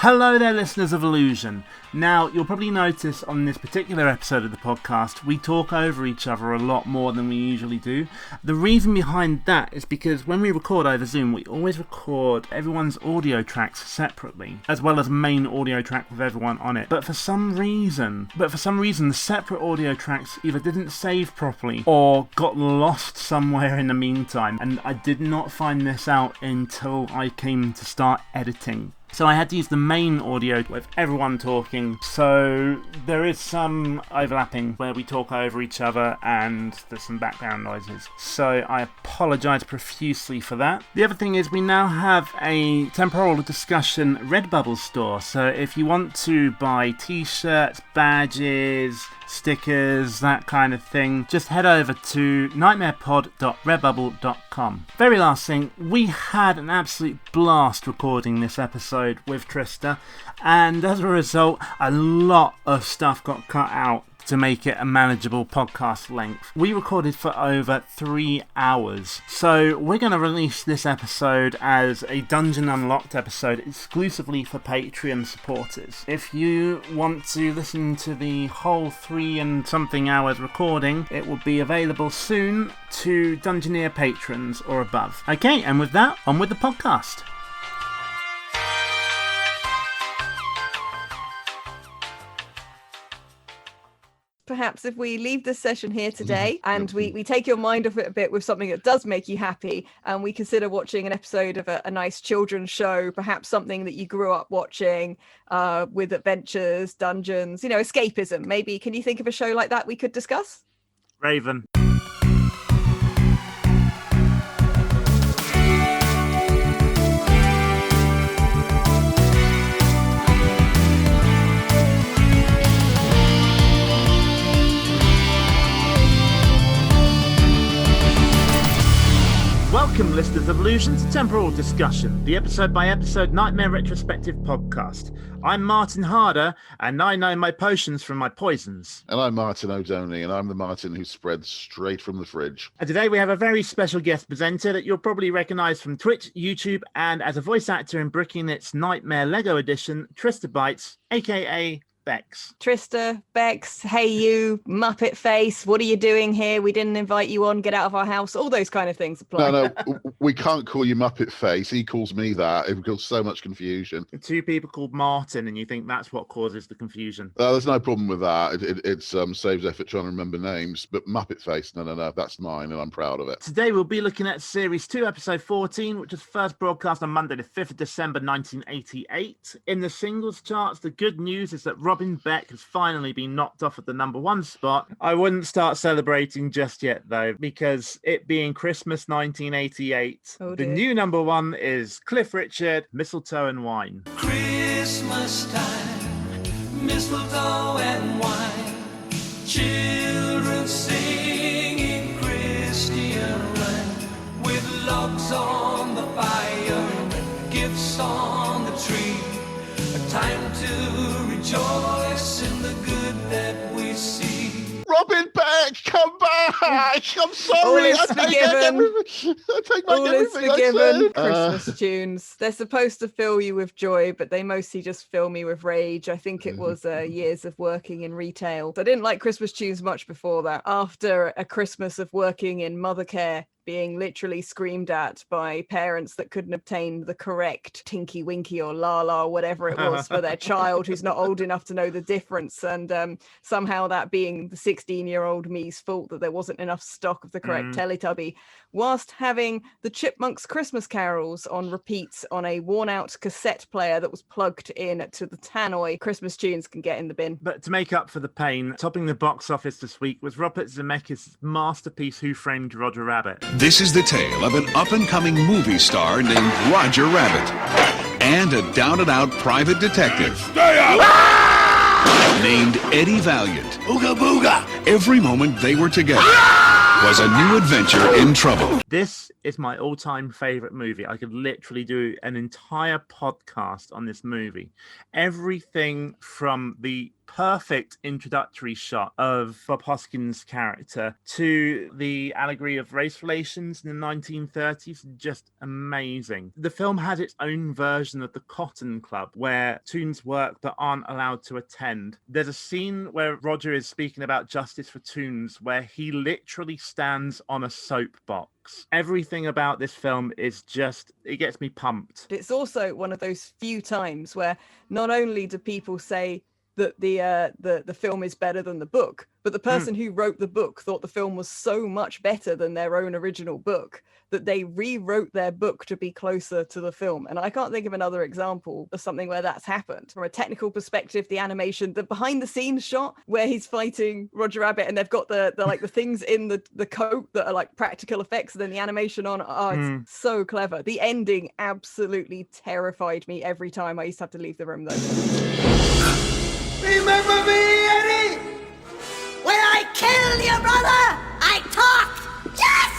Hello there, listeners of Illusion. Now, you'll probably notice on this particular episode of the podcast, we talk over each other a lot more than we usually do. The reason behind that is because when we record over Zoom, we always record everyone's audio tracks separately, as well as a main audio track with everyone on it. But for some reason, the separate audio tracks either didn't save properly or got lost somewhere in the meantime, and I did not find this out until I came to start editing. So I had to use the main audio with everyone talking, so there is some overlapping where we talk over each other and there's some background noises. So I apologise profusely for that. The other thing is we now have a Temporal Discussion Redbubble store, so if you want to buy t-shirts, badges, stickers, that kind of thing, just head over to nightmarepod.redbubble.com. Very last thing, we had an absolute blast recording this episode with Trista, and as a result, a lot of stuff got cut out to make it a manageable podcast length. We recorded for over 3 hours, so we're going to release this episode as a Dungeon Unlocked episode exclusively for Patreon supporters. If you want to listen to the whole 3 and something hours recording, it will be available soon to Dungeoneer patrons or above. Okay, and with that, on with the podcast. Perhaps if we leave this session here today and we take your mind off it a bit with something that does make you happy, and we consider watching an episode of a nice children's show, perhaps something that you grew up watching with adventures, dungeons, escapism. Maybe, can you think of a show like that we could discuss? Raven. Welcome, listeners of Illusion, to Temporal Discussion, the episode-by-episode Nightmare Retrospective podcast. I'm Martin Harder, and I know my potions from my poisons. And I'm Martin O'Doney, and I'm the Martin who spreads straight from the fridge. And today we have a very special guest presenter that you'll probably recognise from Twitch, YouTube, and as a voice actor in Brickinit's Nightmare Lego Edition, Trista Bites, a.k.a. Bex. Trista, Bex, hey you, Muppet Face, what are you doing here? We didn't invite you on, get out of our house. All those kind of things apply. No, we can't call you Muppet Face. He calls me that. It causes so much confusion. Two people called Martin, and you think that's what causes the confusion. There's no problem with that. It saves effort trying to remember names. But Muppet Face, no, that's mine, and I'm proud of it. Today we'll be looking at Series 2, Episode 14, which was first broadcast on Monday the 5th of December 1988. In the singles charts, the good news is that Robin Beck has finally been knocked off at the number 1 spot. I wouldn't start celebrating just yet, though, because it being Christmas 1988, the new number 1 is Cliff Richard, Mistletoe and Wine. Christmas time, mistletoe and wine, children singing Christian rhyme, with logs on the fire, gifts on the tree, a time to rejoice in the good that we see. Robin Beck, come back! I'm sorry. All is I forgiven. take back everything I said. Christmas tunes. They're supposed to fill you with joy, but they mostly just fill me with rage. I think it was years of working in retail. I didn't like Christmas tunes much before that. After a Christmas of working in mother care, being literally screamed at by parents that couldn't obtain the correct Tinky Winky or La La or whatever it was for their child who's not old enough to know the difference, and somehow that being the 16-year-old me's fault that there wasn't enough stock of the correct Teletubby, whilst having the Chipmunks Christmas carols on repeats on a worn-out cassette player that was plugged in to the tannoy. Christmas tunes can get in the bin. But to make up for the pain, topping the box office this week was Robert Zemeckis' masterpiece Who Framed Roger Rabbit. This is the tale of an up-and-coming movie star named Roger Rabbit and a down-and-out private detective named Eddie Valiant. Ooga booga! Every moment they were together was a new adventure in trouble. This is my all-time favorite movie. I could literally do an entire podcast on this movie. Everything from the perfect introductory shot of Bob Hoskins' character to the allegory of race relations in the 1930s, just amazing. The film had its own version of the Cotton Club where Toons work but aren't allowed to attend. There's a scene where Roger is speaking about justice for Toons where he literally stands on a soapbox. Everything about this film is just, it gets me pumped. It's also one of those few times where not only do people say that the film is better than the book, but the person who wrote the book thought the film was so much better than their own original book that they rewrote their book to be closer to the film. And I can't think of another example of something where that's happened. From a technical perspective, the animation, the behind the scenes shot where he's fighting Roger Rabbit and they've got the like the things in the coat that are like practical effects, and then the animation on, it's so clever. The ending absolutely terrified me every time. I used to have to leave the room though. Remember me, Eddie? When I killed your brother, I talked. Just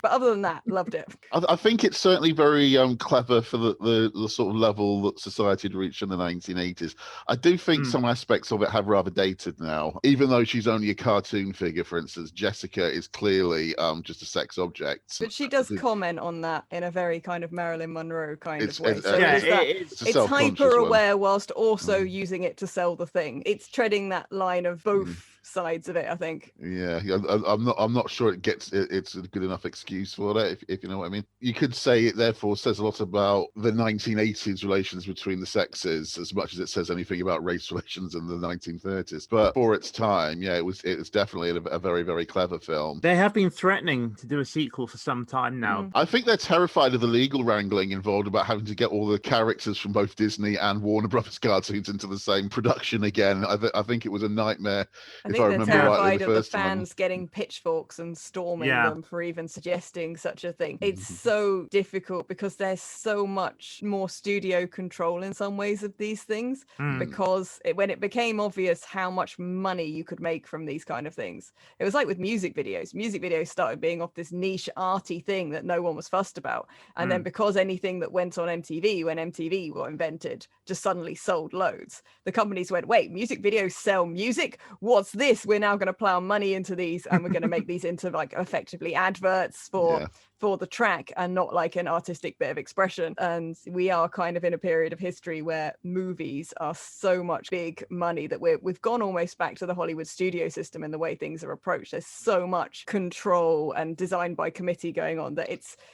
But other than that, loved it. I think it's certainly very clever for the sort of level that society had reached in the 1980s. I do think some aspects of it have rather dated now. Even though she's only a cartoon figure, for instance, Jessica is clearly just a sex object. But she does comment on that in a very kind of Marilyn Monroe kind of way. It's It's hyper aware whilst also using it to sell the thing. It's treading that line of both sides of it, I think. Yeah, I'm not sure it's a good enough excuse for that, if you know what I mean. You could say it therefore says a lot about the 1980s relations between the sexes as much as it says anything about race relations in the 1930s. But for its time, yeah, it was definitely a very, very clever film. They have been threatening to do a sequel for some time now. I think they're terrified of the legal wrangling involved about having to get all the characters from both Disney and Warner Brothers cartoons into the same production again. I think it was a nightmare. I think they're terrified of the fans getting pitchforks and storming them for even suggesting such a thing. It's so difficult because there's so much more studio control in some ways of these things, because when it became obvious how much money you could make from these kind of things, it was like with music videos. Music videos started being off this niche arty thing that no one was fussed about. And then because anything that went on MTV when MTV got invented just suddenly sold loads, the companies went, wait, music videos sell music? What's this? We're now going to plow money into these and we're going to make these into like effectively adverts for the track and not like an artistic bit of expression. And we are kind of in a period of history where movies are so much big money that we've gone almost back to the Hollywood studio system in the way things are approached. There's so much control and design by committee going on that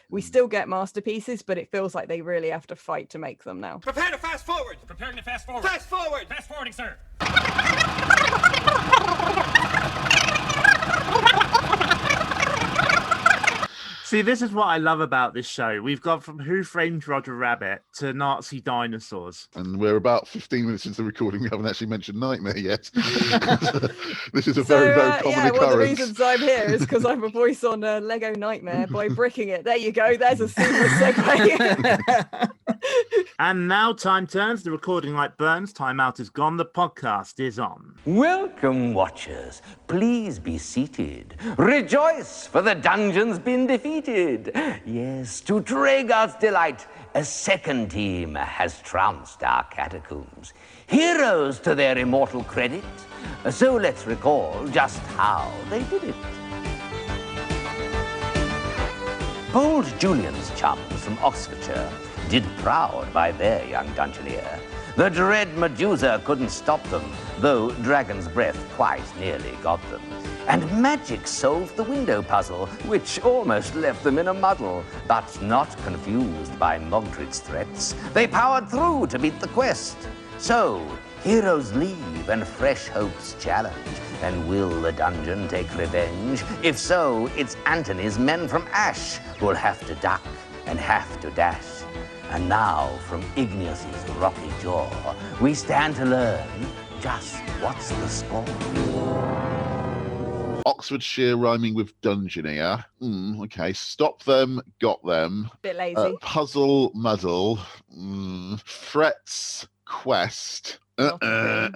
we still get masterpieces, but it feels like they really have to fight to make them now. Prepare to fast forward. Preparing to fast forward. Fast forward. Fast forwarding, sir. See, this is what I love about this show. We've gone from Who Framed Roger Rabbit to Nazi dinosaurs. And we're about 15 minutes into the recording. We haven't actually mentioned Nightmare yet. This is a very, very common occurrence. One of the reasons I'm here is because I'm a voice on Lego Nightmare by bricking it. There you go. There's a seamless segue. And now time turns. The recording light burns. Time out is gone. The podcast is on. Welcome, watchers. Please be seated. Rejoice, for the dungeon's been defeated. Yes, to Traegar's delight, a second team has trounced our catacombs. Heroes to their immortal credit. So let's recall just how they did it. Bold Julian's chums from Oxfordshire did proud by their young dungeoneer. The dread Medusa couldn't stop them, though Dragon's Breath quite nearly got them. And magic solved the window puzzle, which almost left them in a muddle. But not confused by Mogdrid's threats, they powered through to beat the quest. So, heroes leave and fresh hopes challenge. And will the dungeon take revenge? If so, it's Antony's men from Ash who'll have to duck and have to dash. And now, from Igneous's rocky jaw, we stand to learn just what's the score. Oxfordshire rhyming with Dungeoneer. Okay, stop them, got them. Bit lazy. Puzzle, muddle. Threats, quest.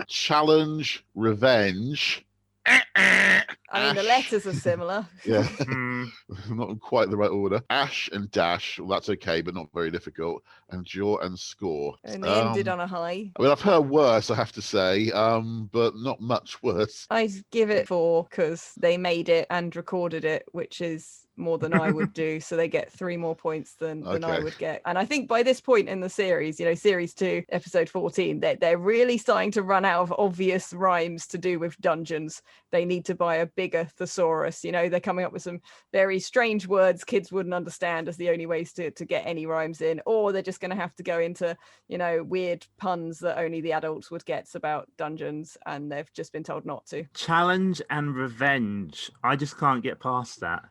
Challenge, revenge. I mean, the letters are similar. Yeah, Hmm. not in quite the right order. Ash and dash, well, that's okay, but not very difficult. And jaw and score. And they ended on a high. I mean, I've heard worse, I have to say, but not much worse. I'd give it 4 because they made it and recorded it, which is more than I would do. So they get 3 more points than I Okay. would get. And I think by this point in the series, series 2, episode 14, they're really starting to run out of obvious rhymes to do with dungeons. They need to buy a bigger thesaurus. They're coming up with some very strange words kids wouldn't understand as the only ways to get any rhymes in, or they're just going to have to go into weird puns that only the adults would get about dungeons, and they've just been told not to. Challenge and revenge. I just can't get past that.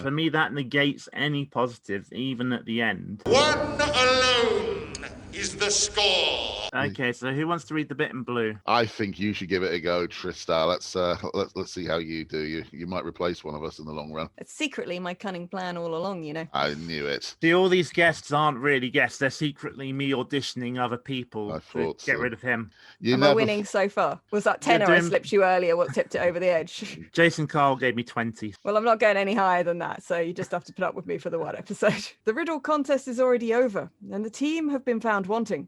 For me, that negates any positives, even at the end. 1 alone is the score. Okay, so who wants to read the bit in blue? I think you should give it a go, Trista. Let's see how you do. You might replace one of us in the long run. It's secretly my cunning plan all along, I knew it. See, all these guests aren't really guests. They're secretly me auditioning other people to get rid of him. Am I winning so far? Was that tenner I slipped you earlier what tipped it over the edge? Jason Carl gave me 20. Well, I'm not going any higher than that, so you just have to put up with me for the one episode. The riddle contest is already over, and the team have been found wanting,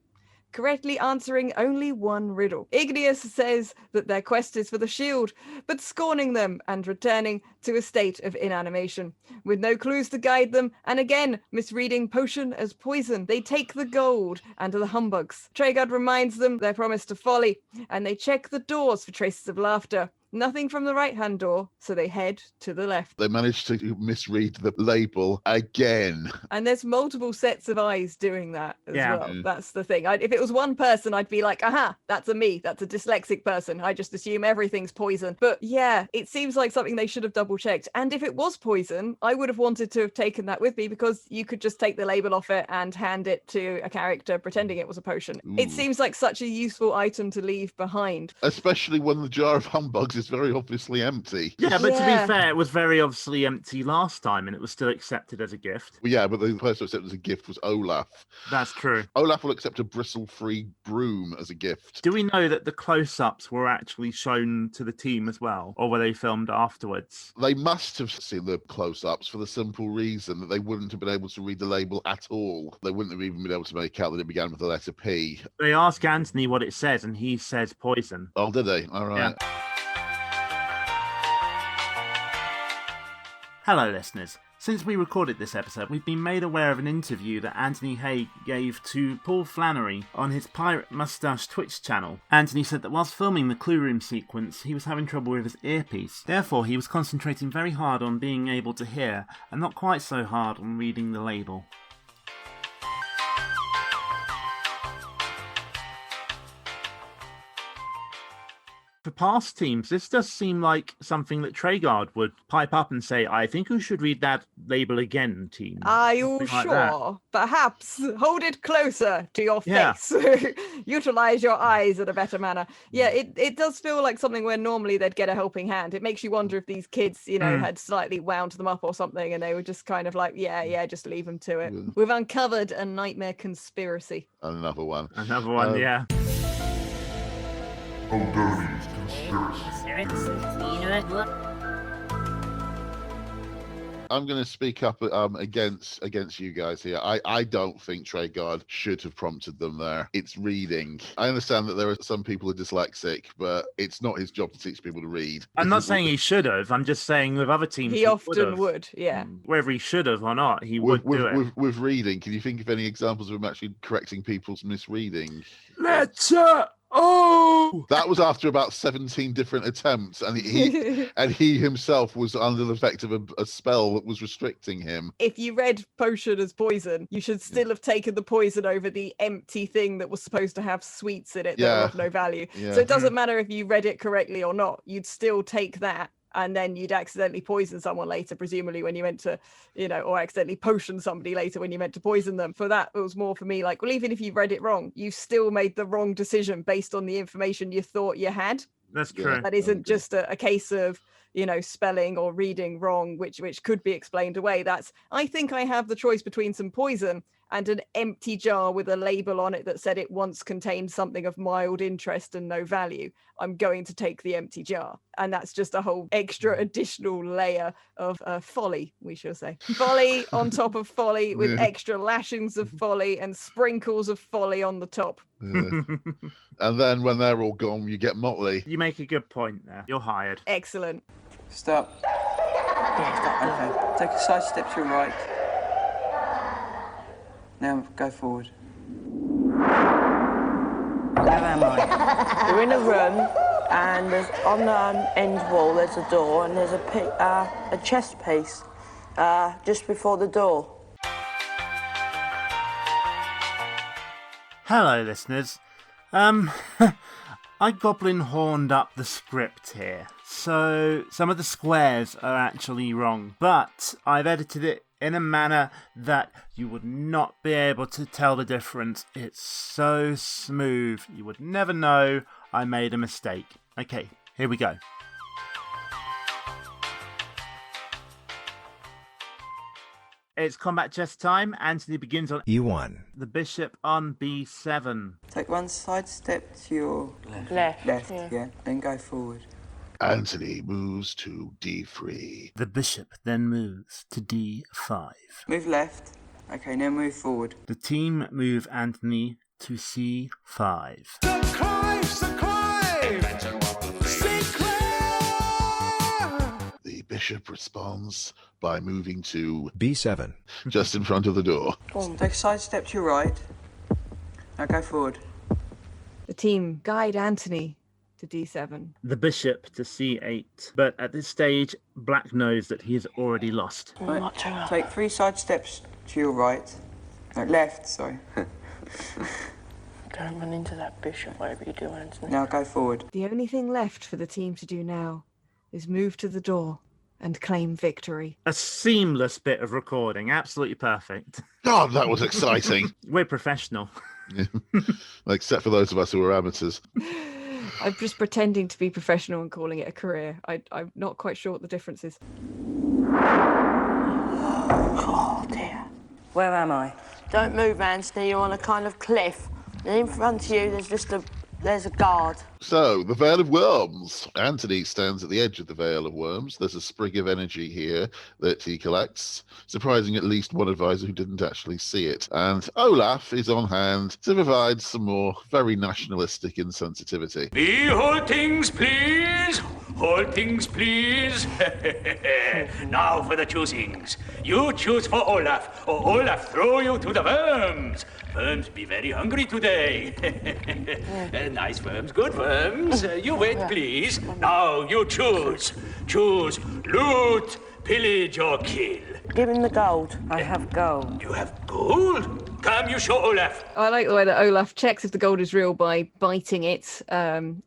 correctly answering only one riddle. Igneous says that their quest is for the shield, but scorning them and returning to a state of inanimation. With no clues to guide them, and again misreading potion as poison, they take the gold and the humbugs. Traegard reminds them their promise to folly, and they check the doors for traces of laughter. Nothing from the right-hand door, so they head to the left. They managed to misread the label again. And there's multiple sets of eyes doing that as well. Mm. That's the thing. If it was one person, I'd be like, aha, that's a me. That's a dyslexic person. I just assume everything's poison. But yeah, it seems like something they should have double-checked. And if it was poison, I would have wanted to have taken that with me, because you could just take the label off it and hand it to a character pretending it was a potion. Ooh. It seems like such a useful item to leave behind. Especially when the jar of humbugs is very obviously empty. Yeah, but to be fair, it was very obviously empty last time, and it was still accepted as a gift. Well, yeah, but the person who accepted as a gift was Olaf. That's true. Olaf will accept a bristle-free broom as a gift. Do we know that the close-ups were actually shown to the team as well, or were they filmed afterwards? They must have seen the close-ups for the simple reason that they wouldn't have been able to read the label at all. They wouldn't have even been able to make out that it began with the letter P. They asked Anthony what it says, and he says poison. Oh, did they? All right. Yeah. Hello, listeners. Since we recorded this episode, we've been made aware of an interview that Anthony Hay gave to Paul Flannery on his Pirate Moustache Twitch channel. Anthony said that whilst filming the Clue Room sequence, he was having trouble with his earpiece. Therefore, he was concentrating very hard on being able to hear, and not quite so hard on reading the label. For past teams, this does seem like something that Traegard would pipe up and say, I think you should read that label again, team. Are you Something like sure? Perhaps hold it closer to your Yeah. face. Utilize your eyes in a better manner. Yeah, it does feel like something where normally they'd get a helping hand. It makes you wonder if these kids, had slightly wound them up or something, and they were just kind of like, yeah, just leave them to it. We've uncovered a nightmare conspiracy. Another one. Another one, yeah. O'Doherty's conspiracy. I'm going to speak up against you guys here. I don't think Traegard should have prompted them there. It's reading. I understand that there are some people who are dyslexic, but it's not his job to teach people to read. I'm not saying he should have. I'm just saying with other teams, He often would, yeah. Whether he should have or not, he would do it. With reading, can you think of any examples of him actually correcting people's misreading? Letter O! That was after about 17 different attempts, and he himself was under the effect of a spell that was restricting him. If you read potion as poison, you should still have taken the poison over the empty thing that was supposed to have sweets in it that were of no value. Yeah. So it doesn't matter if you read it correctly or not, you'd still take that. And then you'd accidentally poison someone later, presumably when you meant to, or accidentally potion somebody later when you meant to poison them. For that, it was more for me like, well, even if you read it wrong, you still made the wrong decision based on the information you thought you had. That's true. That isn't just a case of, spelling or reading wrong, which could be explained away. That's, I think I have the choice between some poison and an empty jar with a label on it that said it once contained something of mild interest and no value, I'm going to take the empty jar. And that's just a whole extra additional layer of folly, we shall say. Folly on top of folly, with extra lashings of folly and sprinkles of folly on the top. And then when they're all gone, you get Motley. You make a good point there. You're hired. Excellent. Stop. Okay, take a side step to your right. Now go forward. Where am I? You're in a room, and there's on the end wall there's a door, and there's a chest piece just before the door. Hello, listeners. I goblin horned up the script here, so some of the squares are actually wrong, but I've edited it in a manner that you would not be able to tell the difference. It's so smooth, you would never know I made a mistake. Okay, here we go. It's combat chess time. Anthony begins on E1. The bishop on B7. Take one side step to your Left. yeah. Then go forward. Anthony moves to D3. The bishop then moves to D5. Move left. Okay, now move forward. The team move Anthony to C5. The bishop responds by moving to B7. just in front of the door. Take a side step to your right. Now go forward. The team guide Anthony to D7. The bishop to C8. But at this stage, Black knows that he has already lost. Right. Take 3 side steps to your right. No, left, sorry. Don't run into that bishop, whatever you do, Anthony. Now go forward. The only thing left for the team to do now is move to the door and claim victory. A seamless bit of recording. Absolutely perfect. God, that was exciting. We're professional. Except for those of us who are amateurs. I'm just pretending to be professional and calling it a career. I'm not quite sure what the difference is. Oh, dear. Where am I? Don't move, Anthony. You're on a kind of cliff. And in front of you, there's a guard. So, the Veil of Worms. Anthony stands at the edge of the Veil of Worms. There's a sprig of energy here that he collects, surprising at least one advisor who didn't actually see it. And Olaf is on hand to provide some more very nationalistic insensitivity. The hold things, please. Hold things, please. Now for the choosings. You choose for Olaf, or Olaf throw you to the worms. Worms be very hungry today. Nice worms, good worms. You wait, please. Now you choose. Choose loot, pillage, or kill. Give him the gold. I have gold. You have gold? Come, you show Olaf. I like the way that Olaf checks if the gold is real by biting it,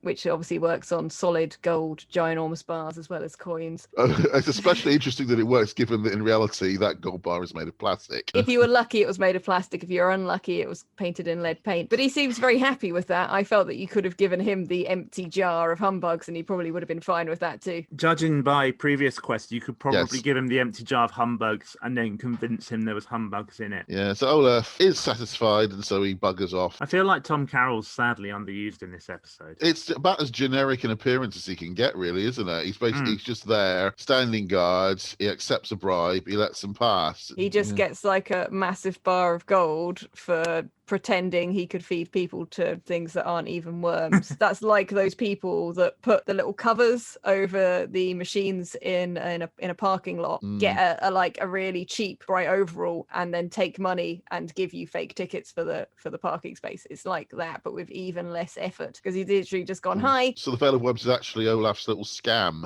which obviously works on solid gold ginormous bars as well as coins. It's especially interesting that it works given that in reality that gold bar is made of plastic. If you were lucky, it was made of plastic. If you're unlucky, it was painted in lead paint. But he seems very happy with that. I felt that you could have given him the empty jar of humbugs and he probably would have been fine with that too. Judging by previous quests, you could probably give him the empty jar of humbugs and then convince him there was humbugs in it. Yeah, so Olaf is satisfied and so he buggers off. I feel like Tom Carroll's sadly underused in this episode. It's about as generic an appearance as he can get, really, isn't it? He's basically he's just there, standing guard, he accepts a bribe, he lets them pass. He just gets like a massive bar of gold for pretending he could feed people to things that aren't even worms. That's like those people that put the little covers over the machines in a parking lot, get a really cheap bright overall, and then take money and give you fake tickets for the parking space. It's like that, but with even less effort, because he's literally just gone, hi. So the Veil of Worms is actually Olaf's little scam.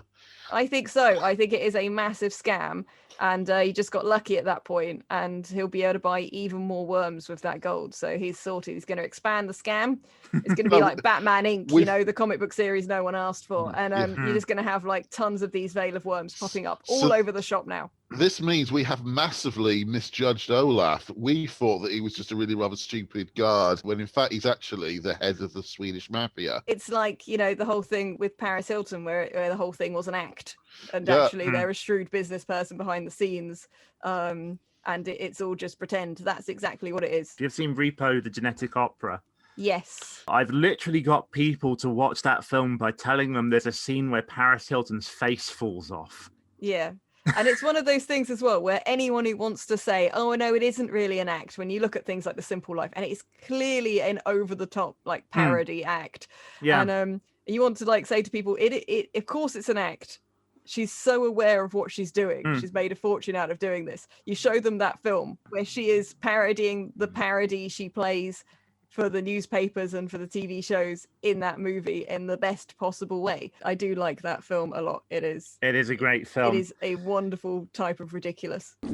I think so. I think it is a massive scam. And he just got lucky at that point, and he'll be able to buy even more worms with that gold. So he's sorted. He's going to expand the scam. It's going to be like Batman Inc., the comic book series no one asked for. And you're just going to have like tons of these Veil of Worms popping up all over the shop now. This means we have massively misjudged Olaf. We thought that he was just a really rather stupid guard, when in fact he's actually the head of the Swedish mafia. It's like, the whole thing with Paris Hilton, where the whole thing was an act. And actually they're a shrewd business person behind the scenes. And and it's all just pretend. That's exactly what it is. You've seen Repo, the Genetic Opera. Yes. I've literally got people to watch that film by telling them there's a scene where Paris Hilton's face falls off. Yeah. And it's one of those things as well where anyone who wants to say, oh no, it isn't really an act, when you look at things like The Simple Life, and it's clearly an over the top like parody act. Yeah. And you want to like say to people, it of course it's an act. She's so aware of what she's doing. She's made a fortune out of doing this. You show them that film where she is parodying the parody she plays for the newspapers and for the TV shows in that movie in the best possible way. I do like that film a lot. It is a great film. It is a wonderful type of ridiculous. Where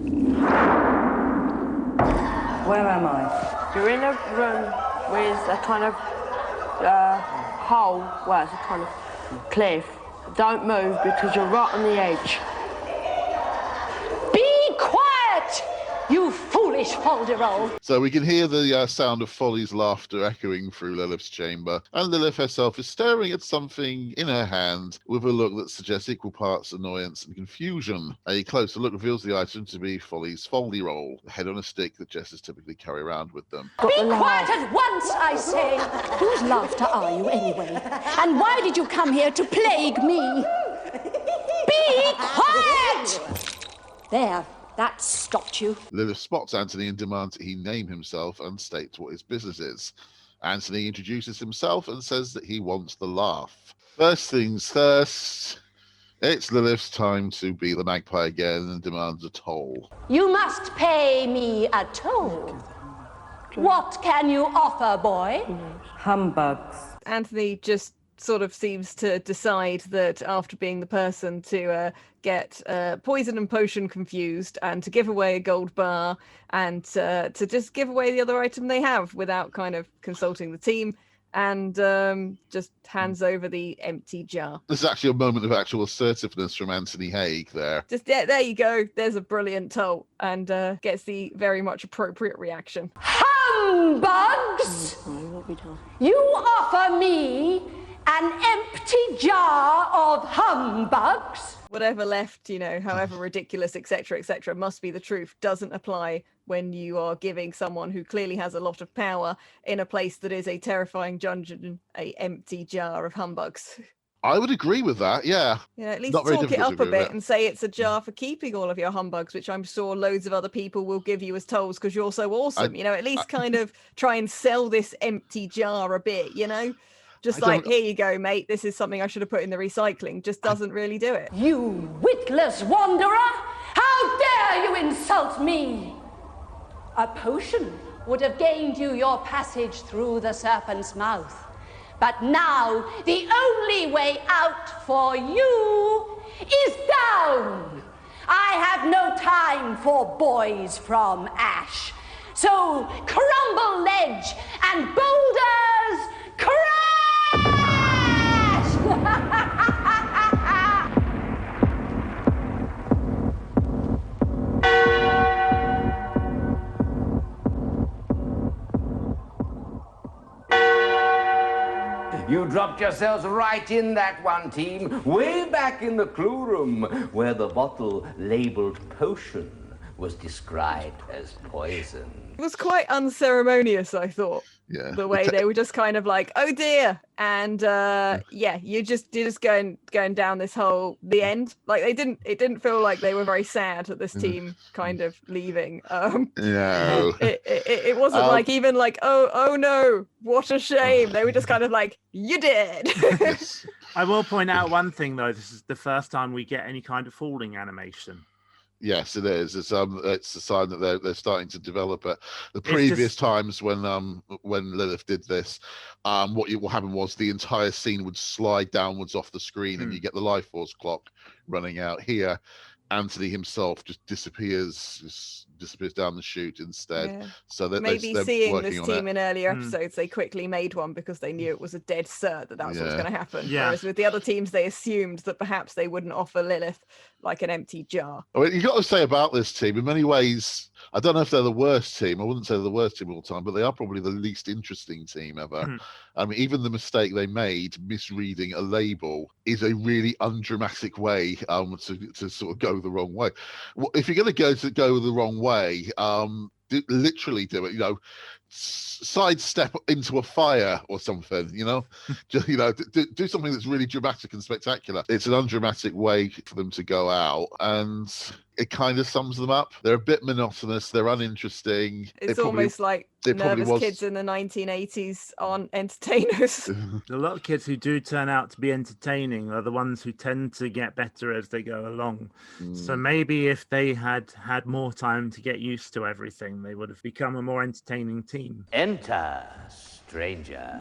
am I? You're in a room with a kind of hole, well, it's a kind of cliff. Don't move because you're right on the edge. Be quiet, you foolish Folderol. So we can hear the sound of Folly's laughter echoing through Lilith's chamber, and Lilith herself is staring at something in her hand with a look that suggests equal parts annoyance and confusion. A closer look reveals the item to be Folly's Folderol, a head on a stick that jesters typically carry around with them. Be quiet at once, I say. Whose laughter are you, anyway? And why did you come here to plague me? Be quiet! There. That stopped you. Lilith spots Anthony and demands that he name himself and states what his business is. Anthony introduces himself and says that he wants the laugh. First things first, it's Lilith's time to be the magpie again and demands a toll. You must pay me a toll. What can you offer, boy? Humbugs. Anthony just sort of seems to decide that after being the person to get poison and potion confused and to give away a gold bar and to just give away the other item they have without kind of consulting the team, and just hands over the empty jar. There's actually a moment of actual assertiveness from Anthony Haig there. Just there you go. There's a brilliant toll, and gets the very much appropriate reaction. Humbugs! You offer me an empty jar of humbugs? Whatever left, however ridiculous, etc., must be the truth, doesn't apply when you are giving someone who clearly has a lot of power in a place that is a terrifying dungeon a empty jar of humbugs. I would agree with that, yeah. At least Not very talk it difficult up to a agree with bit and say it's a jar for keeping all of your humbugs, which I'm sure loads of other people will give you as tolls because you're so awesome. At least kind of try and sell this empty jar a bit, Just like, here you go, mate. This is something I should have put in the recycling. Just doesn't really do it. You witless wanderer! How dare you insult me? A potion would have gained you your passage through the serpent's mouth. But now, the only way out for you is down. I have no time for boys from Ash. So crumble ledge and boulders crash! You dropped yourselves right in that one, team, way back in the clue room, where the bottle labeled potion was described as poison. It was quite unceremonious, I thought. Yeah. The way they were just kind of like, oh dear, and you're just going down this whole the end. Like it didn't feel like they were very sad at this team kind of leaving. No. It wasn't like even like oh no, what a shame. They were just kind of like, you did. Yes. I will point out one thing though. This is the first time we get any kind of falling animation. Yes, it is. It's a sign that they're starting to develop it. The previous times when Lilith did this, what happened was the entire scene would slide downwards off the screen, and you get the life force clock running out. Here, Anthony himself just disappears down the chute instead. Yeah. So that maybe seeing this team in earlier episodes, they quickly made one because they knew it was a dead cert that was what was going to happen. Yeah. Whereas with the other teams, they assumed that perhaps they wouldn't offer Lilith like an empty jar. I mean, you got to say about this team, in many ways, I don't know if they're the worst team. I wouldn't say they're the worst team all the time, but they are probably the least interesting team ever. I mean, even the mistake they made, misreading a label, is a really undramatic way to sort of go the wrong way. If you're going to go the wrong way, literally do it. You know, sidestep into a fire or something. You know, just, you know, do something that's really dramatic and spectacular. It's an undramatic way for them to go out, and it kind of sums them up. They're a bit monotonous. They're uninteresting. It's almost like nervous kids in the 1980s aren't entertainers. A lot of kids who do turn out to be entertaining are the ones who tend to get better as they go along. So maybe if they had had more time to get used to everything, they would have become a more entertaining team. Enter, stranger.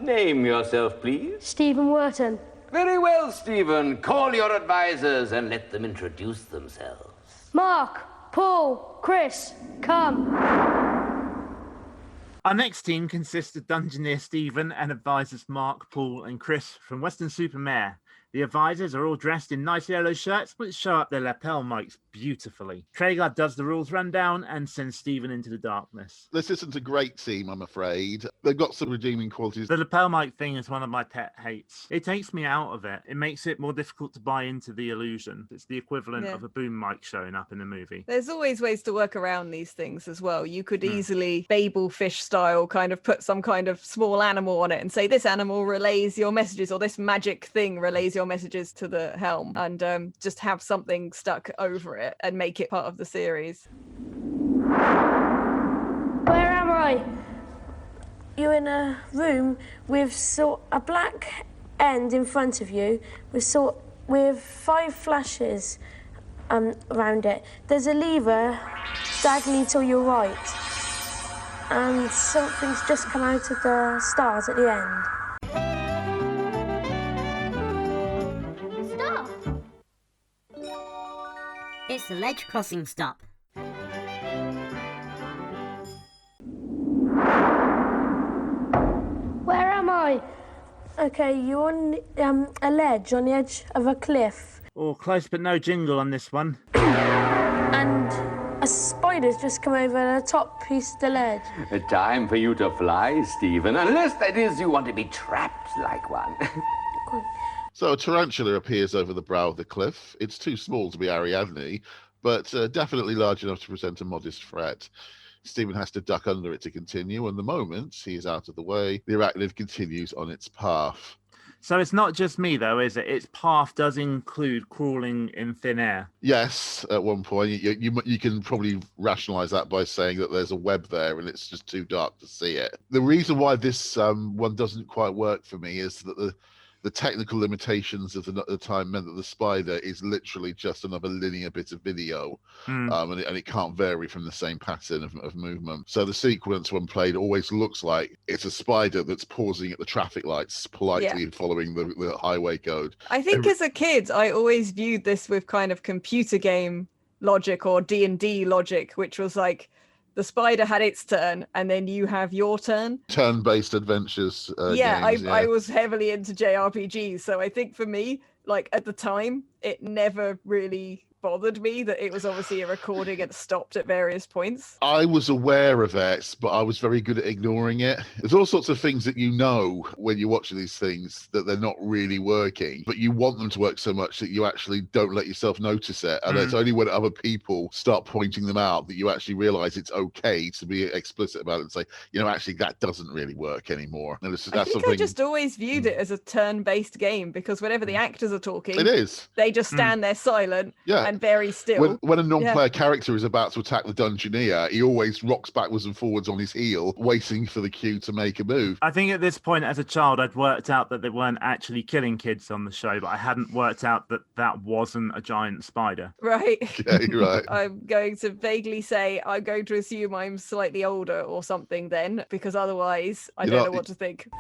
Name yourself, please. Stephen Wharton. Very well, Stephen. Call your advisors and let them introduce themselves. Mark, Paul, Chris, come. Our next team consists of Dungeoneer Stephen and advisors Mark, Paul, and Chris from Weston-Super-Mare. The advisors are all dressed in nice yellow shirts, which show up their lapel mics beautifully. Traeger does the rules rundown and sends Stephen into the darkness. This isn't a great team, I'm afraid. They've got some redeeming qualities. The lapel mic thing is one of my pet hates. It takes me out of it. It makes it more difficult to buy into the illusion. It's the equivalent of a boom mic showing up in a movie. There's always ways to work around these things as well. You could easily Babel fish style kind of put some kind of small animal on it and say this animal relays your messages, or this magic thing relays your messages to the helm, and just have something stuck over it and make it part of the series. Where am I? You're in a room with a black end in front of you with 5 flashes around it. There's a lever diagonally to your right, and something's just come out of the stars at the end. It's the ledge crossing stop. Where am I? Okay, you're on a ledge on the edge of a cliff. Oh, close but no jingle on this one. And a spider's just come over the top piece of the ledge. Time for you to fly, Stephen, unless that is you want to be trapped like one. So a tarantula appears over the brow of the cliff. It's too small to be Ariadne, but definitely large enough to present a modest threat. Stephen has to duck under it to continue, and the moment he is out of the way, the arachnid continues on its path. So it's not just me, though, is it? Its path does include crawling in thin air. Yes, at one point. You can probably rationalise that by saying that there's a web there and it's just too dark to see it. The reason why this one doesn't quite work for me is that the technical limitations of the time meant that the spider is literally just another linear bit of video, and it can't vary from the same pattern of movement. So the sequence when played always looks like it's a spider that's pausing at the traffic lights, politely following the highway code. I think as a kid, I always viewed this with kind of computer game logic or D&D logic, which was like, the spider had its turn, and then you have your turn. Turn-based adventures. I was heavily into JRPGs, so I think for me, like at the time, it never really bothered me that it was obviously a recording and stopped at various points. I was aware of it, but I was very good at ignoring it. There's all sorts of things that you know when you're watching these things that they're not really working, but you want them to work so much that you actually don't let yourself notice it. And it's only when other people start pointing them out that you actually realize it's okay to be explicit about it and say, you know, actually that doesn't really work anymore. And I just always viewed it as a turn-based game, because whenever the actors are talking, they just stand there silent. And very still. When a non-player character is about to attack the Dungeoneer, he always rocks backwards and forwards on his heel, waiting for the cue to make a move. I think at this point, as a child, I'd worked out that they weren't actually killing kids on the show, but I hadn't worked out that that wasn't a giant spider. Right. Okay, right. I'm going to vaguely say I'm going to assume I'm slightly older or something then, because otherwise I don't know what to think.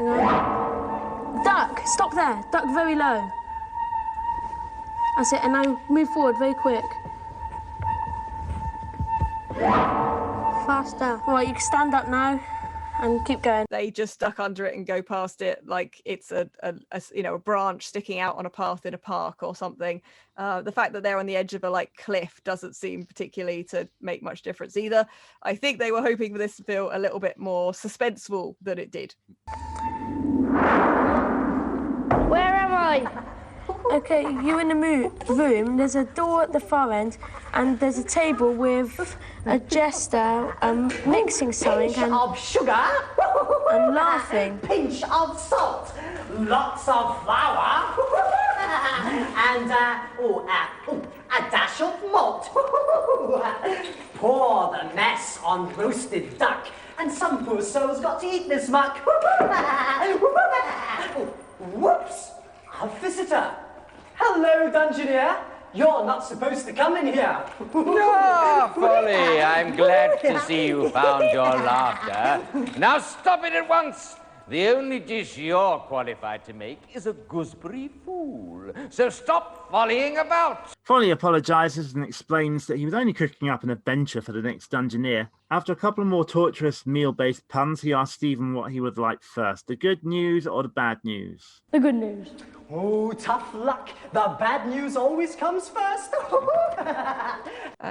Duck! Stop there! Duck very low. That's it, and now move forward very quick. Faster. Right, you can stand up now. and keep going. They just duck under it and go past it like it's a branch sticking out on a path in a park or something. The fact that they're on the edge of a cliff doesn't seem particularly to make much difference either. I think they were hoping for this to feel a little bit more suspenseful than it did. Where am I? Okay, you're in a room. There's a door at the far end, and there's a table with a jester mixing something Pinch of sugar and laughing. Pinch of salt, lots of flour, and a dash of malt. Pour the mess on roasted duck, and some poor soul's got to eat this muck. Whoops! A visitor. Hello, Dungeoneer. You're not supposed to come in here. Ah, Folly, I'm glad to see you found your laughter. Now stop it at once. The only dish you're qualified to make is a gooseberry fool. So stop follying about. Folly apologises and explains that he was only cooking up an adventure for the next Dungeoneer. After a couple of more torturous meal-based puns, he asked Stephen what he would like first, the good news or the bad news? The good news. Oh, tough luck. The bad news always comes first.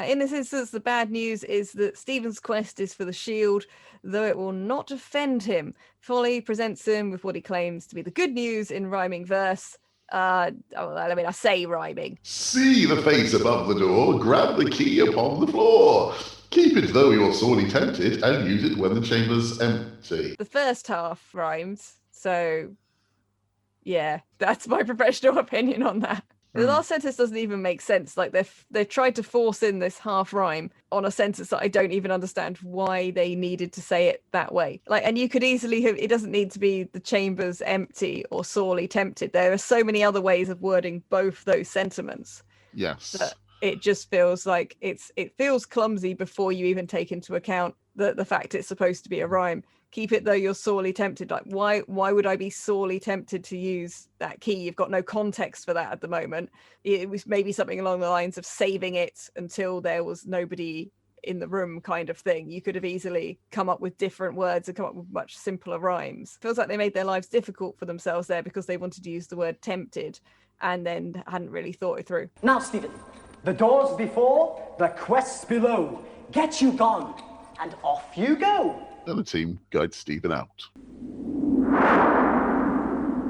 In this instance, the bad news is that Stephen's quest is for the shield, though it will not offend him. Folly presents him with what he claims to be the good news in rhyming verse. I say rhyming. See the face above the door, grab the key upon the floor. Keep it though you're sorely tempted, and use it when the chamber's empty. The first half rhymes, so yeah, that's my professional opinion on that. The last sentence doesn't even make sense. Like they've tried to force in this half rhyme on a sentence that I don't even understand why they needed to say it that way. And you could easily have, it doesn't need to be the chamber's empty or sorely tempted. There are so many other ways of wording both those sentiments. Yes. That it just feels like it feels clumsy before you even take into account the fact it's supposed to be a rhyme. Keep it though you're sorely tempted. Like why would I be sorely tempted to use that key? You've got no context for that at the moment. It was maybe something along the lines of saving it until there was nobody in the room kind of thing. You could have easily come up with different words and come up with much simpler rhymes. Feels like they made their lives difficult for themselves there because they wanted to use the word tempted and then hadn't really thought it through. Now, Stephen, the door's before, the quest's below. Get you gone, and off you go. And the team guides Stephen out.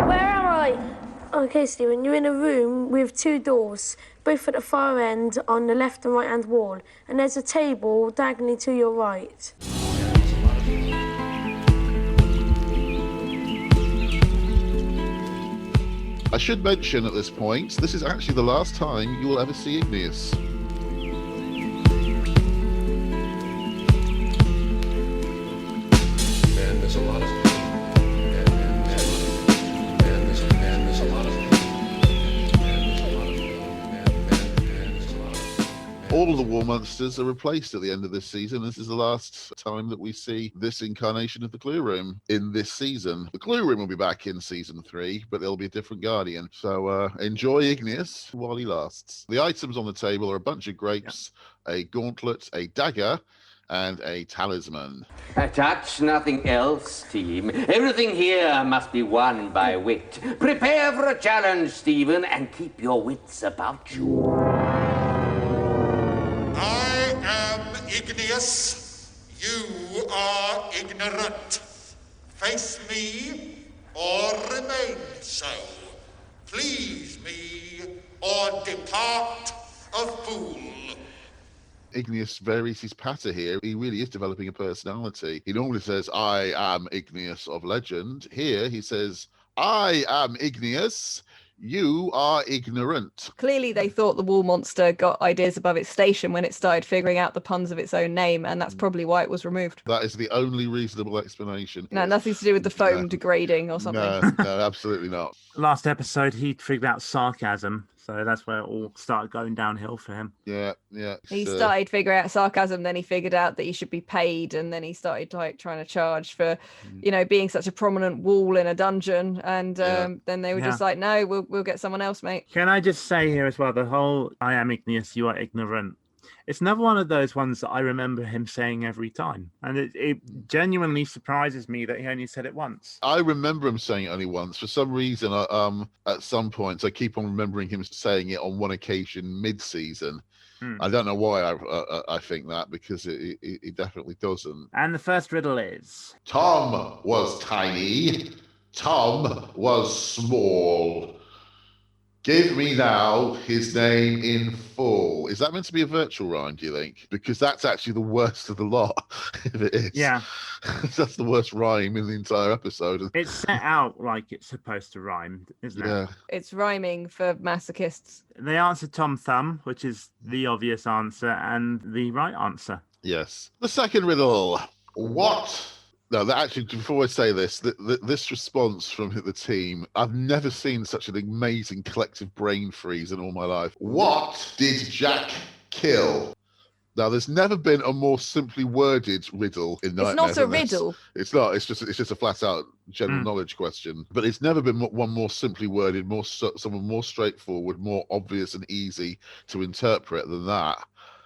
Where am I? Okay, Stephen, you're in a room with two doors, both at the far end on the left and right hand wall, and there's a table diagonally to your right. I should mention at this point, this is actually the last time you will ever see Igneous. All of the war monsters are replaced at the end of this season. This is the last time that we see this incarnation of the Clue Room in this season. The Clue Room will be back in season 3, but there'll be a different Guardian. So enjoy Igneous while he lasts. The items on the table are a bunch of grapes, a gauntlet, a dagger, and a talisman. Touch nothing else, team. Everything here must be won by wit. Prepare for a challenge, Stephen, and keep your wits about you. I am Igneous. You are ignorant. Face me or remain so. Please me or depart a fool. Igneous varies his patter here. He really is developing a personality. He normally says, I am Igneous of legend. Here he says, I am Igneous. You are ignorant. Clearly they thought the wall monster got ideas above its station when it started figuring out the puns of its own name, and that's probably why it was removed. That is the only reasonable explanation. No, nothing to do with the foam degrading or something. No, absolutely not. Last episode, he figured out sarcasm, so that's where it all started going downhill for him. Yeah. He started figuring out sarcasm, then he figured out that he should be paid, and then he started trying to charge for, being such a prominent wall in a dungeon, and then they were just like, no, we'll get someone else, mate. Can I just say here as well, the whole I am Igneous, you are ignorant. It's another one of those ones that I remember him saying every time. And it genuinely surprises me that he only said it once. I remember him saying it only once. For some reason, at some points, I keep on remembering him saying it on one occasion mid-season. I don't know why I think that, because he definitely doesn't. And the first riddle is... Tom was tiny. Tom was small. Give me now his name in full. Is that meant to be a virtual rhyme, do you think? Because that's actually the worst of the lot, if it is. Yeah. That's the worst rhyme in the entire episode. It's set out like it's supposed to rhyme, isn't it? Yeah. It's rhyming for masochists. They answered Tom Thumb, which is the obvious answer and the right answer. Yes. The second riddle. What? No, actually, before I say this, this response from the team, I've never seen such an amazing collective brain freeze in all my life. What did Jack kill? Now, there's never been a more simply worded riddle in Nightmare. It's not a riddle. It's not. It's just a flat out general knowledge question. But it's never been one more simply worded, someone more straightforward, more obvious and easy to interpret than that.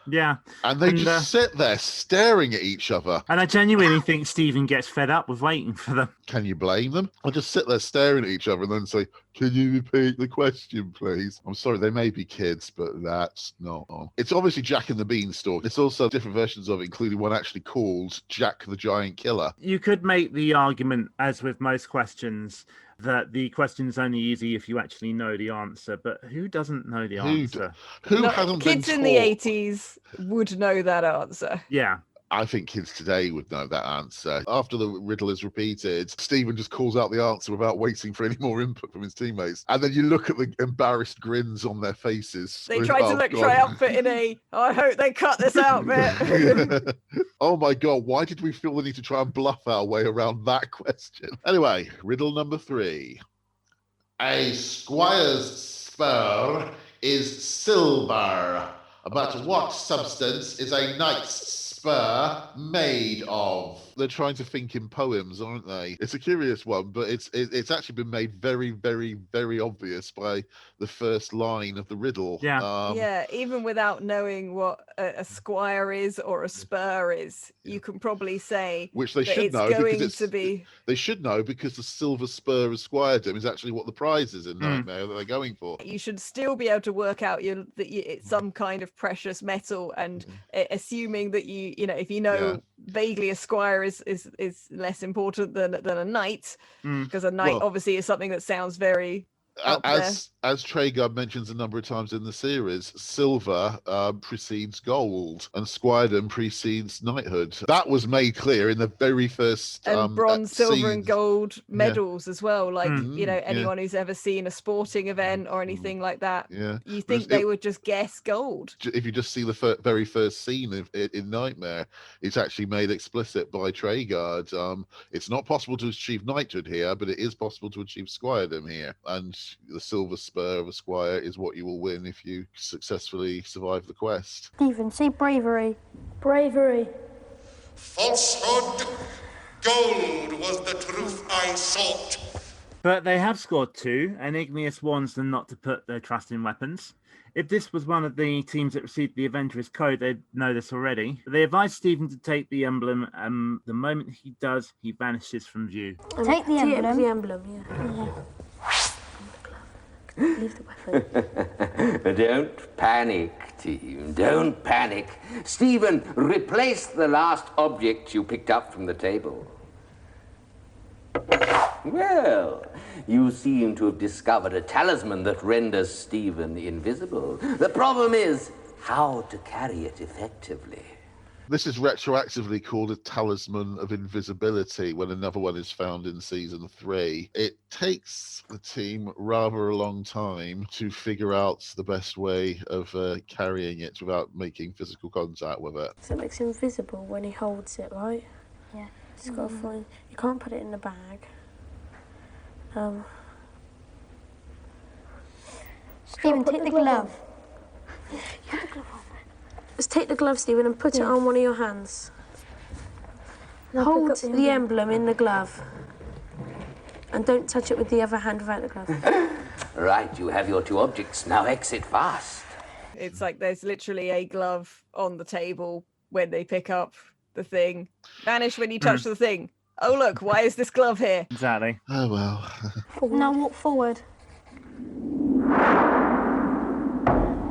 Yeah. And they just sit there staring at each other. And I genuinely think Stephen gets fed up with waiting for them. Can you blame them? Or just sit there staring at each other and then say, can you repeat the question, please? I'm sorry, they may be kids, but that's not on. It's obviously Jack and the Beanstalk. It's also different versions of it, including one actually called Jack the Giant Killer. You could make the argument, as with most questions, that the question's only easy if you actually know the answer, but who doesn't know the answer? Who hasn't been Kids in the 80s would know that answer. Yeah. I think kids today would know that answer. After the riddle is repeated, Stephen just calls out the answer without waiting for any more input from his teammates. And then you look at the embarrassed grins on their faces. They try to look triumphant in I hope they cut this out bit. Oh my God, why did we feel the need to try and bluff our way around that question? Anyway, riddle number 3. A squire's spur is silver, but what substance is a knight's spur made of? They're trying to think in poems, aren't they? It's a curious one, but it's actually been made very, very, very obvious by the first line of the riddle. Yeah. Even without knowing what a squire is or a spur is, you can probably say which they that should it's know going because to be. They should know because the silver spur of squiredom is actually what the prize is in Nightmare that they're going for. You should still be able to work out that it's some kind of precious metal, and assuming that you know if you know vaguely a squire is less important than a knight, because a knight obviously is something that sounds very as Traeger mentions a number of times in the series, silver precedes gold and squiredom precedes knighthood. That was made clear in the very first and bronze, silver scenes. and gold medals as well, like you know anyone who's ever seen a sporting event or anything like that, you think they would just guess gold. If you just see the very first scene in Nightmare, it's actually made explicit by Traeger. It's not possible to achieve knighthood here, but it is possible to achieve squiredom here, and the silver spur of a squire is what you will win if you successfully survive the quest. Stephen, say bravery. Bravery. Falsehood. Gold was the truth I sought. But they have scored 2, and Igneous warns them not to put their trust in weapons. If this was one of the teams that received the Aventurous Code, they'd know this already. But they advise Stephen to take the emblem, and the moment he does, he vanishes from view. Take the emblem. The emblem, yeah. Leave the weapon. Don't panic, team. Don't panic. Stephen, replace the last object you picked up from the table. Well, you seem to have discovered a talisman that renders Stephen invisible. The problem is how to carry it effectively. This is retroactively called a talisman of invisibility when another one is found in season 3. It takes the team rather a long time to figure out the best way of carrying it without making physical contact with it. So it makes him invisible when he holds it, right? Yeah. Just gotta find. You can't put it in the bag. Stephen, take the glove. Just take the glove, Stephen, and put it on one of your hands. Hold the emblem in the glove. And don't touch it with the other hand without the glove. Right, you have your 2 objects. Now exit fast. It's like there's literally a glove on the table when they pick up the thing. Vanish when you touch the thing. Oh, look, why is this glove here? Exactly. Oh, well. Now walk forward.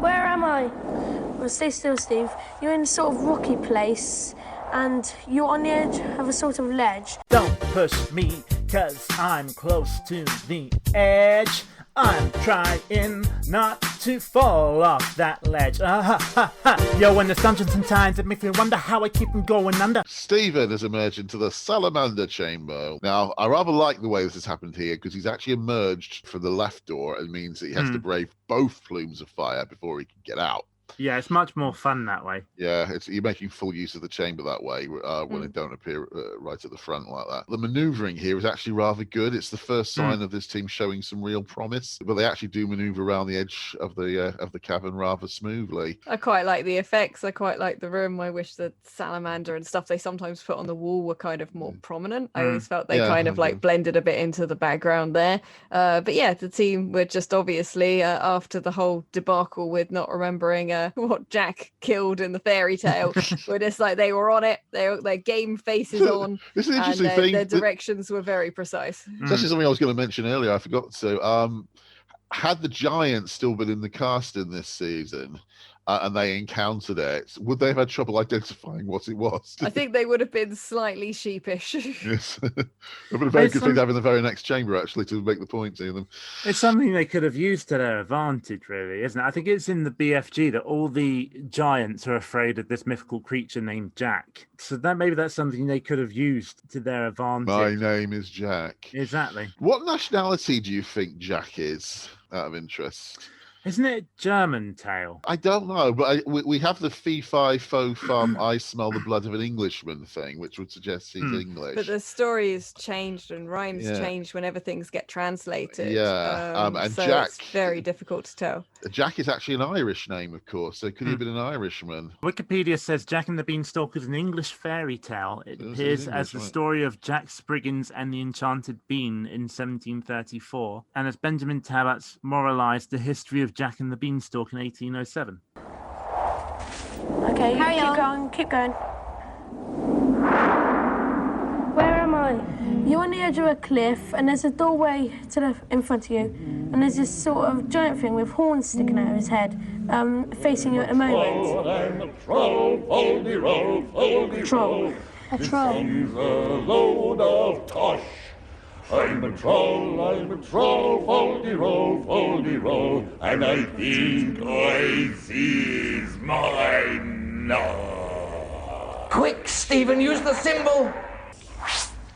Where am I? Well, stay still, Steve. You're in a sort of rocky place, and you're on the edge of a sort of ledge. Don't push me, 'cause I'm close to the edge. I'm trying not to fall off that ledge. Yo, when there's dungeons and times, it makes me wonder how I keep from going under. Stephen has emerged into the salamander chamber. Now, I rather like the way this has happened here, because he's actually emerged from the left door, and means that he has to brave both plumes of fire before he can get out. Yeah, it's much more fun that way. Yeah, you're making full use of the chamber that way when they don't appear right at the front like that. The manoeuvring here is actually rather good. It's the first sign of this team showing some real promise, but they actually do manoeuvre around the edge of the cavern rather smoothly. I quite like the effects. I quite like the room. I wish the salamander and stuff they sometimes put on the wall were kind of more prominent. I always felt they kind of like blended a bit into the background there. But yeah, the team were just obviously after the whole debacle with not remembering what Jack killed in the fairy tale, were just like they were on it. Their game faces on. It's an interesting and thing. Their directions were very precise. It's actually something I was going to mention earlier. I forgot to. Had the Giants still been in the cast in this season, and they encountered it, would they have had trouble identifying what it was? I think they would have been slightly sheepish. Yes. It would have been a very good thing to have in the very next chamber, actually, to make the point to them. It's something they could have used to their advantage, really, isn't it? I think it's in the BFG that all the giants are afraid of this mythical creature named Jack. So maybe that's something they could have used to their advantage. My name is Jack. Exactly. What nationality do you think Jack is, out of interest? Isn't it German tale? I don't know, but we have the fee fi fo fum I smell the blood of an Englishman thing, which would suggest he's English. But the story is changed and rhymes change whenever things get translated. Yeah, and so Jack, it's very difficult to tell. Jack is actually an Irish name, of course, so could he have been an Irishman? Wikipedia says Jack and the Beanstalk is an English fairy tale. It appears as the story of Jack Spriggins and the Enchanted Bean in 1734, and as Benjamin Tabbat's moralized the history of Jack and the Beanstalk in 1807. Okay, keep going. Where am I? You're on the edge of a cliff, and there's a doorway in front of you, and there's this sort of giant thing with horns sticking out of his head, facing you at the moment. I'm a troll, foldy roll, foldy roll. A troll. He's a load of tosh. I'm a troll, foldy roll, and I think I seize mine. Quick, Stephen, use the symbol!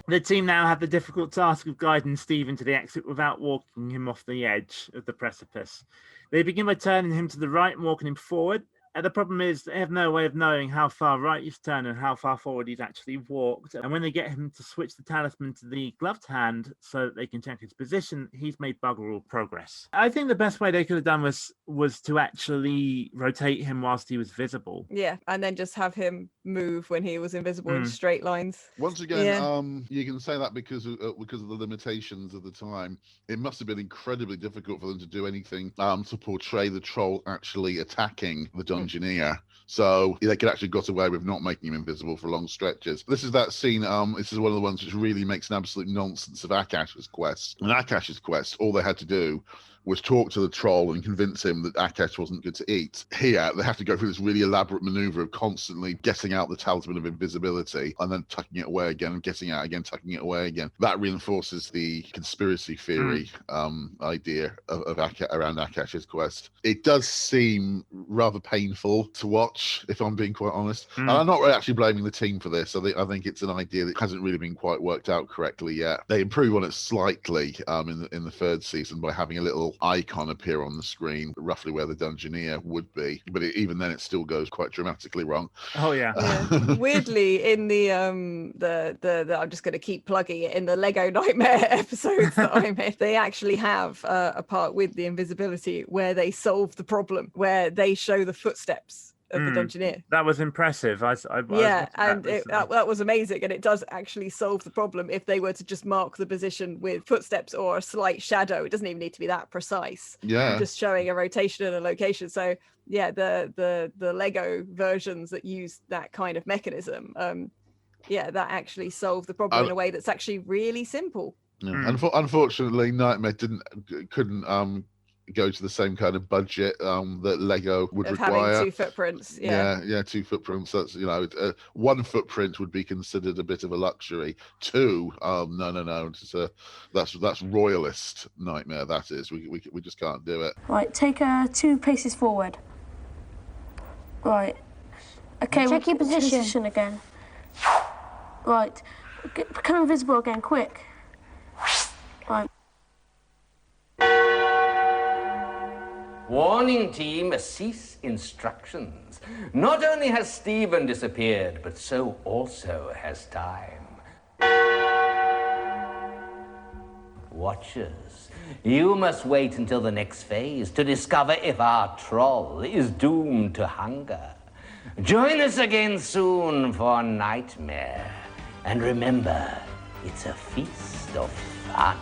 The team now have the difficult task of guiding Stephen to the exit without walking him off the edge of the precipice. They begin by turning him to the right and walking him forward. And the problem is they have no way of knowing how far right he's turned and how far forward he's actually walked. And when they get him to switch the talisman to the gloved hand so that they can check his position, he's made bugger all progress. I think the best way they could have done was to actually rotate him whilst he was visible. Yeah, and then just have him move when he was invisible in straight lines. Once again, you can say that because of the limitations of the time. It must have been incredibly difficult for them to do anything to portray the troll actually attacking the Dungeoneer. So they could actually got away with not making him invisible for long stretches. This is that scene. This is one of the ones which really makes an absolute nonsense of Akash's quest. In Akash's quest, all they had to do was talk to the troll and convince him that Akash wasn't good to eat. Here, they have to go through this really elaborate maneuver of constantly getting out the talisman of invisibility and then tucking it away again and getting out again, tucking it away again. That reinforces the conspiracy theory idea around Akash's quest. It does seem rather painful to watch, if I'm being quite honest. And I'm not actually blaming the team for this. I think it's an idea that hasn't really been quite worked out correctly yet. They improve on it slightly in the third season by having a little icon appear on the screen roughly where the Dungeoneer would be, but even then it still goes quite dramatically wrong. Oh yeah. Weirdly, in the I'm just going to keep plugging it, in the Lego Nightmare episodes that I'm in, they actually have a part with the invisibility where they solve the problem, where they show the footsteps of the Dungeoneer. That was impressive. That was amazing, and it does actually solve the problem if they were to just mark the position with footsteps or a slight shadow. It doesn't even need to be that precise. Just showing a rotation and a location. So yeah, the Lego versions that use that kind of mechanism, that actually solve the problem in a way that's actually really simple. Unfortunately, Nightmare couldn't go to the same kind of budget that Lego would require. Having 2 footprints. Yeah, 2 footprints. That's 1 footprint would be considered a bit of a luxury. 2, no. That's royalist Nightmare. That is. We just can't do it. Right, take 2 paces forward. Right. Okay. Check your position again. Right. Become invisible again, quick. Right. Warning team, cease instructions. Not only has Stephen disappeared, but so also has time. Watchers, you must wait until the next phase to discover if our troll is doomed to hunger. Join us again soon for Nightmare. And remember, it's a feast of fun.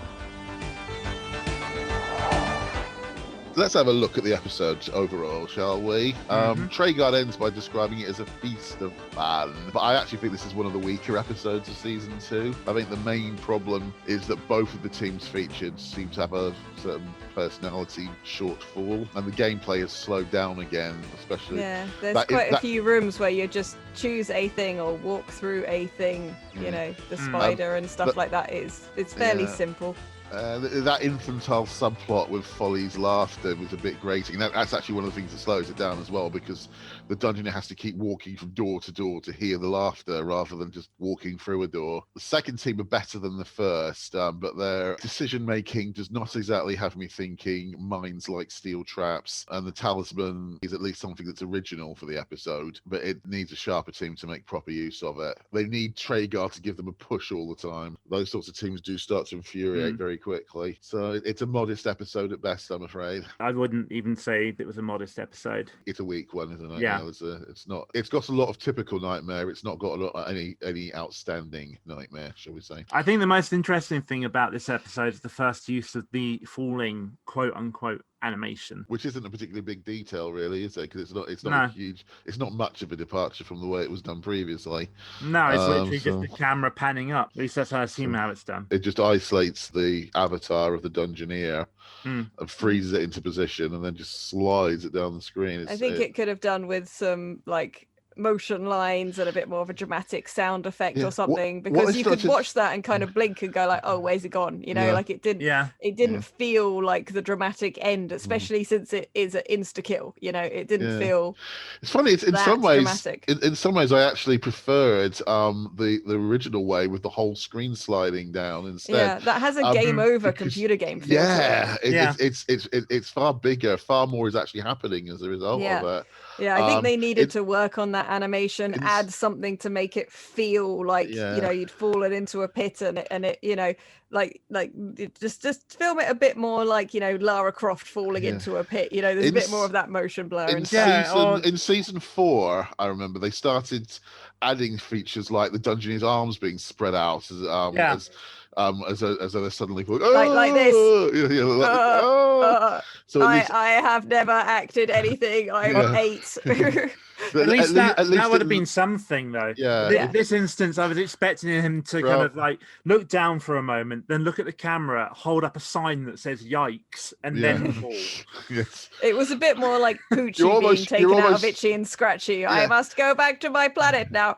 Let's have a look at the episode overall, shall we? Treguard ends by describing it as a feast of fun, but I actually think this is one of the weaker episodes of season 2. I think the main problem is that both of the teams featured seem to have a certain personality shortfall, and the gameplay has slowed down again, especially. Yeah, there's quite a few rooms where you just choose a thing or walk through a thing. The spider and stuff like that it's fairly simple. That infantile subplot with Folly's laughter was a bit grating. That's actually one of the things that slows it down as well, because the Dungeoneer has to keep walking from door to door to hear the laughter rather than just walking through a door. The second team are better than the first, but their decision making does not exactly have me thinking minds like steel traps, and the talisman is at least something that's original for the episode, but it needs a sharper team to make proper use of it. They need Treguard to give them a push all the time. Those sorts of teams do start to infuriate very quickly. So it's a modest episode at best, I'm afraid. I wouldn't even say it was a modest episode. It's a weak one, isn't it? Yeah. It's got a lot of typical Nightmare. It's not got a lot of any outstanding Nightmare, shall we say. I think the most interesting thing about this episode is the first use of the falling quote unquote animation, which isn't a particularly big detail, really, is it? Because it's not huge. It's not much of a departure from the way it was done previously. No, it's literally just the camera panning up. At least that's how I assume how it's done. It just isolates the avatar of the Dungeoneer and freezes it into position, and then just slides it down the screen. I think it could have done with some motion lines and a bit more of a dramatic sound effect or something, because you could watch that and kind of blink and go like, oh, where's it gone? It didn't feel like the dramatic end, especially since it is an insta kill. It didn't feel. It's funny. It's in some ways dramatic. in some ways I actually preferred the original way with the whole screen sliding down instead. Yeah, that has a game over computer game feel. It's far bigger. Far more is actually happening as a result of it. Yeah, I think they needed to work on that animation, add something to make it feel like you'd fallen into a pit, and it just film it a bit more like Lara Croft falling into a pit. There's a bit more of that motion blur. In season 4, I remember they started adding features like the Dungeoneer's arms being spread out as they're suddenly going, like this. So I have never acted anything. I'm 8. At least that would have been something, though. Yeah. This instance, I was expecting him to kind of look down for a moment, then look at the camera, hold up a sign that says "Yikes," and then fall. Yes. It was a bit more like Poochie being taken out of Itchy and Scratchy. Yeah. I must go back to my planet now.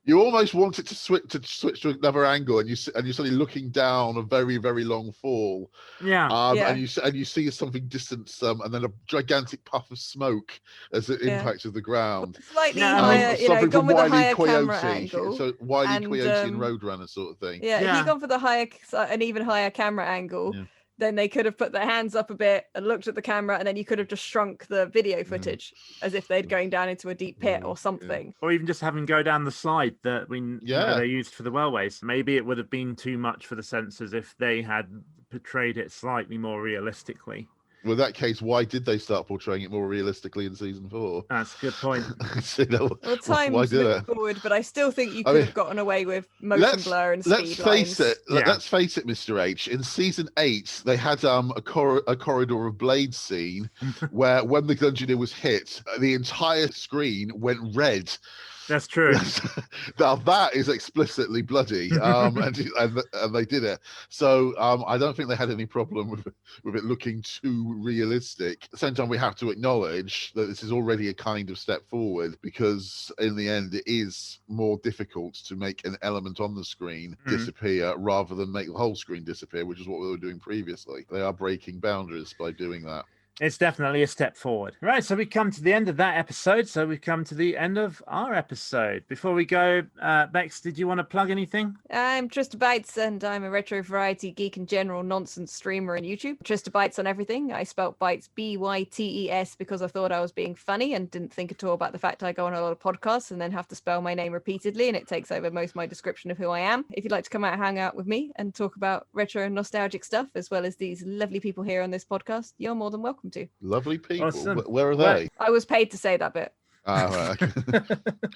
You almost want it to switch to another angle, and you're suddenly looking down a very, very long fall. And you see something distant, and then a gigantic puff of smoke as it impacts the ground. Slightly higher, gone with a higher camera angle. So Wile E. Coyote and Roadrunner sort of thing. Yeah, if you'd gone for an even higher camera angle, then they could have put their hands up a bit and looked at the camera, and then you could have just shrunk the video footage as if they'd going down into a deep pit or something. Or even just having go down the slide that they used for the wellways. Maybe it would have been too much for the censors if they had portrayed it slightly more realistically. Well, in that case, why did they start portraying it more realistically in season 4? That's a good point. Well, times move forward, but I still think you could have gotten away with motion blur and speed lines. Let's face it, Mr. H. In season 8, they had a corridor of blades scene where when the Dungeoneer was hit, the entire screen went red. That's true. Now that is explicitly bloody, and they did it. So I don't think they had any problem with it looking too realistic. At the same time, we have to acknowledge that this is already a kind of step forward, because in the end, it is more difficult to make an element on the screen disappear rather than make the whole screen disappear, which is what we were doing previously. They are breaking boundaries by doing that. It's definitely a step forward. Right, so we come to the end of that episode. So we come to the end of our episode. Before we go, Bex, did you want to plug anything? I'm Trista Bytes, and I'm a retro variety geek and general nonsense streamer on YouTube. Trista Bytes on everything. I spelt Bytes B-Y-T-E-S because I thought I was being funny and didn't think at all about the fact I go on a lot of podcasts and then have to spell my name repeatedly, and it takes over most of my description of who I am. If you'd like to come out and hang out with me and talk about retro and nostalgic stuff, as well as these lovely people here on this podcast, you're more than welcome to. Lovely people. Awesome. Where are they? I was paid to say that bit. Right.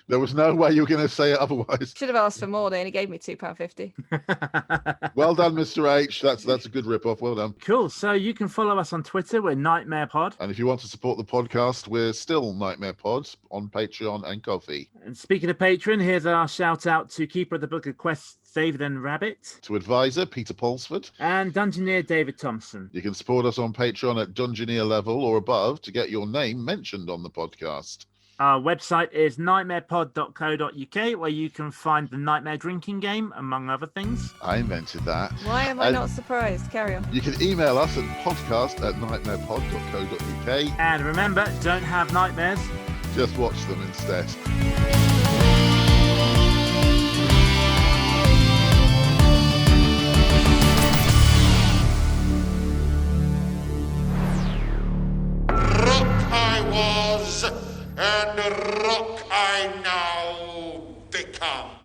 There was no way you were going to say it otherwise. Should have asked for more. They only gave me £2.50. Well done, Mr. H. That's a good rip-off. Well done. Cool. So you can follow us on Twitter. We're Nightmare Pod. And if you want to support the podcast, we're still Nightmare Pods on Patreon and Ko-fi. And speaking of Patreon, here's our shout out to Keeper of the Book of Quests, David and Rabbit. To Advisor, Peter Polsford. And Dungeoneer, David Thompson. You can support us on Patreon at Dungeoneer level or above to get your name mentioned on the podcast. Our website is nightmarepod.co.uk, where you can find the Nightmare drinking game, among other things. I invented that. Why am I not surprised? Carry on. You can email us at podcast@nightmarepod.co.uk. And remember, don't have nightmares. Just watch them instead. Rock I was, and rock I now.